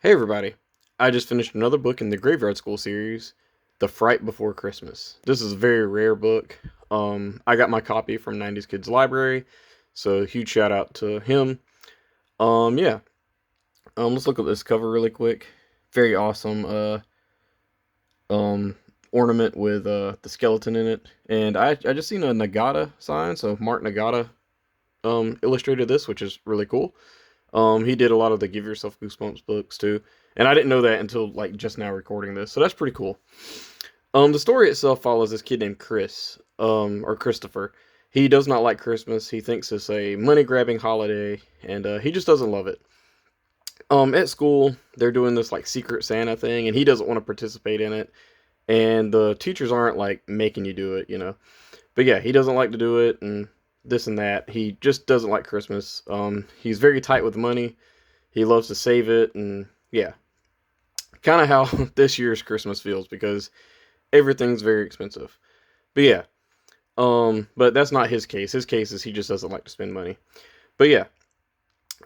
Hey everybody, I just finished another book in the Graveyard School series, The Fright Before Christmas. This is a very rare book. I got my copy from 90s Kids Library, so huge shout out to him. Yeah. Let's look at this cover really quick. Very awesome um ornament with the skeleton in it. And I just seen a Nagata sign, so Mark Nagata illustrated this, which is really cool. He did a lot of the Give Yourself Goosebumps books too, and I didn't know that until like just now recording this, so that's pretty cool. The story itself follows this kid named Chris, or Christopher. He does not like Christmas. He thinks it's a money grabbing holiday, and he just doesn't love it. At school, they're doing this like secret Santa thing, and he doesn't want to participate in it. And the teachers aren't like making you do it. But yeah, he doesn't like to do it, and this and that. He just doesn't like Christmas. He's very tight with money. He loves to save it, and yeah, kind of how this year's Christmas feels because everything's very expensive. But yeah, but that's not his case. His case is he just doesn't like to spend money. But yeah,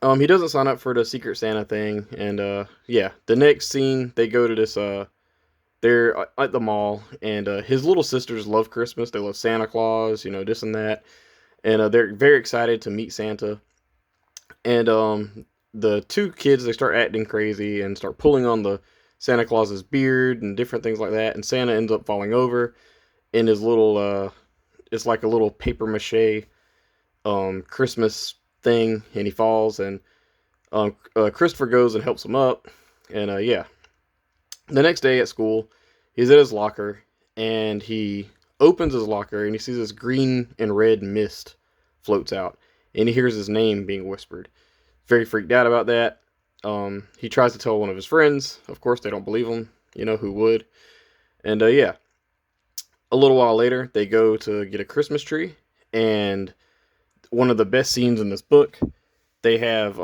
he doesn't sign up for the Secret Santa thing, and yeah, the next scene they go to this they're at the mall, and his little sisters love Christmas. They love Santa Claus, this and that, and they're very excited to meet Santa. And the two kids, they start acting crazy and start pulling on the Santa Claus's beard and different things like that. And Santa ends up falling over in his little it's like a little paper mache Christmas thing, and he falls. And Christopher goes and helps him up. And yeah, the next day at school, he's at his locker, and he opens his locker and he sees this green and red mist floats out, and he hears his name being whispered. Very freaked out about that. He tries to tell one of his friends. Of course, they don't believe him. Who would? And yeah, a little while later, they go to get a Christmas tree, and one of the best scenes in this book, they have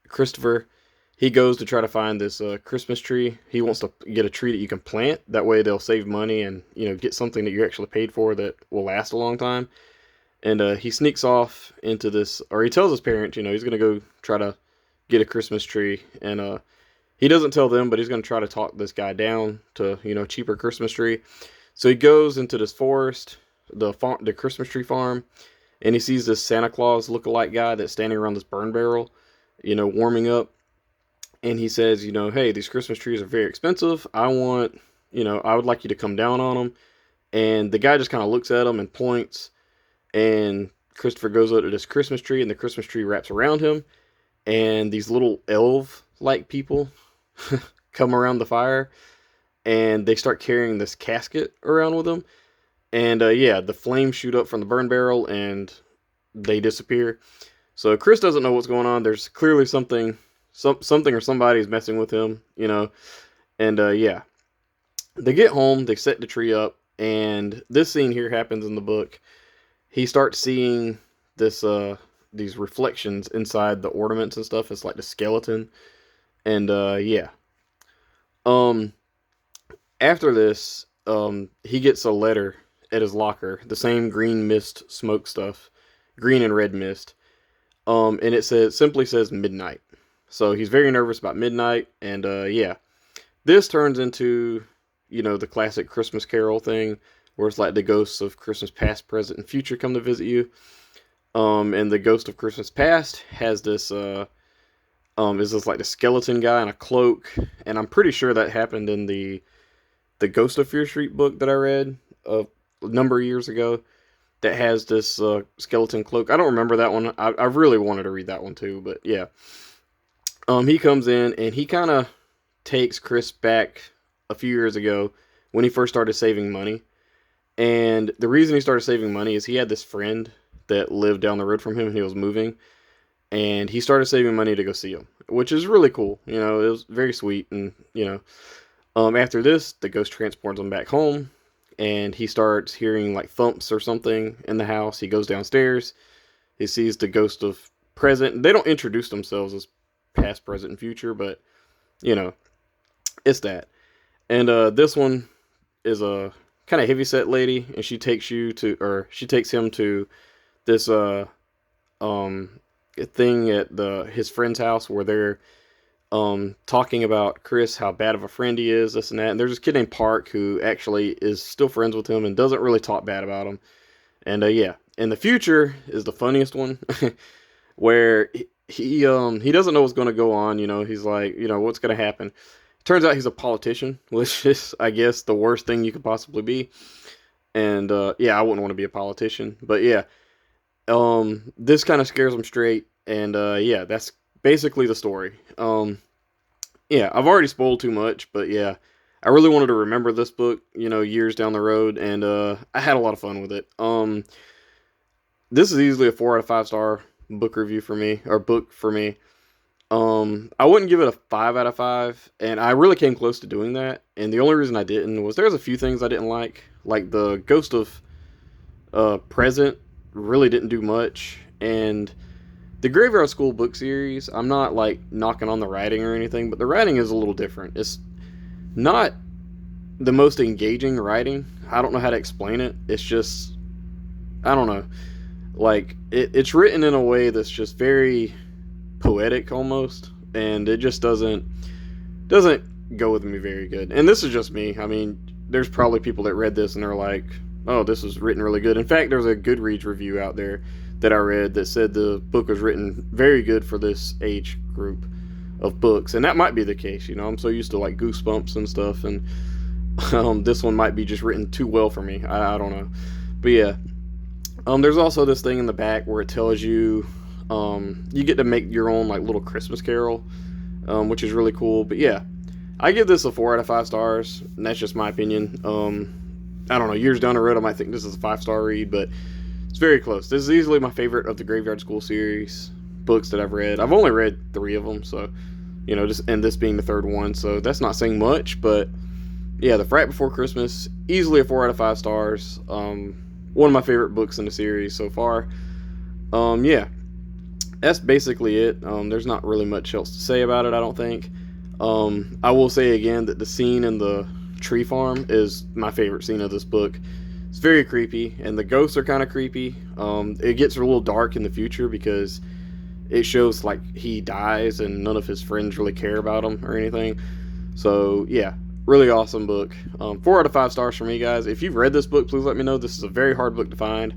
Christopher. He goes to try to find this Christmas tree. He wants to get a tree that you can plant. That way, they'll save money and get something that you actually paid for that will last a long time. And he sneaks off into this, or he tells his parents, he's going to go try to get a Christmas tree. And he doesn't tell them, but he's going to try to talk this guy down to, a cheaper Christmas tree. So he goes into this forest, the Christmas tree farm, and he sees this Santa Claus lookalike guy that's standing around this burn barrel, warming up. And he says, hey, these Christmas trees are very expensive. I would like you to come down on them. And the guy just kind of looks at him and points. And Christopher goes up to this Christmas tree, and the Christmas tree wraps around him. And these little elf-like people come around the fire, and they start carrying this casket around with them. And yeah, the flames shoot up from the burn barrel, and they disappear. So Chris doesn't know what's going on. There's clearly something or somebody is messing with him, And yeah, they get home, they set the tree up, and this scene here happens in the book. He starts seeing these reflections inside the ornaments and stuff. It's like the skeleton. And yeah. Um After this, he gets a letter at his locker, the same green mist smoke stuff, green and red mist. And it simply says midnight. So he's very nervous about midnight, and yeah. This turns into, the classic Christmas Carol thing, where it's like the ghosts of Christmas past, present, and future come to visit you. And the ghost of Christmas past has this, is this like the skeleton guy in a cloak, and I'm pretty sure that happened in the Ghost of Fear Street book that I read a number of years ago. That has this skeleton cloak. I don't remember that one. I really wanted to read that one too, but yeah. He comes in and he kind of takes Chris back a few years ago when he first started saving money. And the reason he started saving money is he had this friend that lived down the road from him and he was moving. And he started saving money to go see him, which is really cool. It was very sweet. And, after this, the ghost transports him back home. And he starts hearing like thumps or something in the house. He goes downstairs. He sees the ghost of present. They don't introduce themselves as past, present, and future, but it's that. And this one is a kind of heavyset lady, and she takes him to this thing at his friend's house where they're talking about Chris, how bad of a friend he is, this and that. And there's this kid named Park who actually is still friends with him and doesn't really talk bad about him. And yeah, and the future is the funniest one, where he doesn't know what's going to go on. You know, he's like, you know, what's going to happen. Turns out he's a politician, which is, I guess, the worst thing you could possibly be. And yeah, I wouldn't want to be a politician, but yeah, this kind of scares him straight. And yeah, that's basically the story. Yeah, I've already spoiled too much, but yeah, I really wanted to remember this book, you know, years down the road, and I had a lot of fun with it. This is easily a 4 out of 5 star book review for me, or book for me. I wouldn't give it a 5 out of 5, and I really came close to doing that. And the only reason I didn't was there's a few things I didn't like the Ghost of Present really didn't do much, and the Graveyard School book series, I'm not like knocking on the writing or anything, but the writing is a little different. It's not the most engaging writing. I don't know how to explain it. It's just, I don't know. Like it's written in a way that's just very poetic almost, and it just doesn't go with me very good. And this is just me. I mean, there's probably people that read this and they're like, "Oh, this is written really good." In fact, there's a Goodreads review out there that I read that said the book was written very good for this age group of books, and that might be the case. You know, I'm so used to like Goosebumps and stuff, and this one might be just written too well for me. I don't know, but yeah. There's also this thing in the back where it tells you you get to make your own like little Christmas carol, which is really cool. But yeah, I give this a 4 out of 5 stars, and that's just my opinion. I don't know. Years down the road, I might think this is a 5 star read, but it's very close. This is easily my favorite of the Graveyard School series books that I've read. I've only read 3 of them, so you know, just and this being the third one, so that's not saying much. But yeah, The Fright Before Christmas, easily a 4 out of 5 stars. One of my favorite books in the series so far. Yeah, that's basically it. There's not really much else to say about it, I don't think. I will say again that the scene in the tree farm is my favorite scene of this book. It's very creepy, and the ghosts are kind of creepy. It gets a little dark in the future because it shows like he dies and none of his friends really care about him or anything. So yeah, really awesome book. 4 out of 5 stars for me, guys. If you've read this book, please let me know. This is a very hard book to find.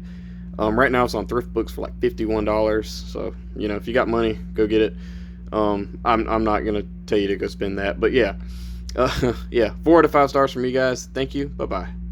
Right now it's on thrift books for like $51. So you know, if you got money, go get it. I'm not gonna tell you to go spend that, but yeah, yeah, 4 out of 5 stars from you guys. Thank you. Bye bye.